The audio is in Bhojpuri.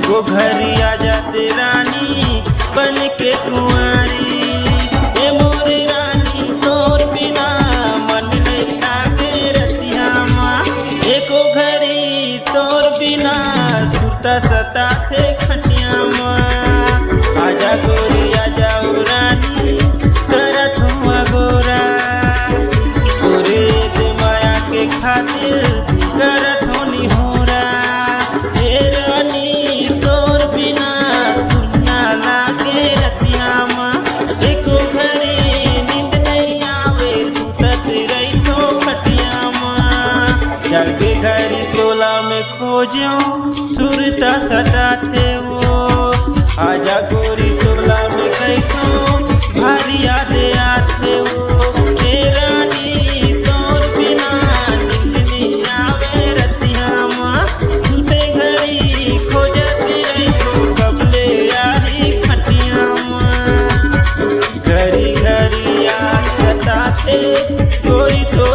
एको घरी आ जाते रानी बन के कुंवारी। ए मोरी रानी तोर बिना मन नहीं लागे रतिया माँ। एको घरी तोर बिना सुता सता थे खटिया माँ। आजा गोरी आजा ओ रानी करत हुआ गोरा। तोरे दे माया के खातिर करत होनी होरा। हे रानी तोर बिना सुनना लागे रतिया माँ। एको घड़ी नींद नहीं आवे सुतत रही तो खटिया माँ। जाके घड़ी तोला में खोजो सुरता सता थे वो। आजा गोरी तोला में कैसो भारी यादे आते वो। हे रानी तोर बिना नींद नहीं आवे रतिया माँ। सुते घड़ी खोजती रही तो कबले आई खटिया माँ। घड़ी घड़ी याद सताते गोरी तो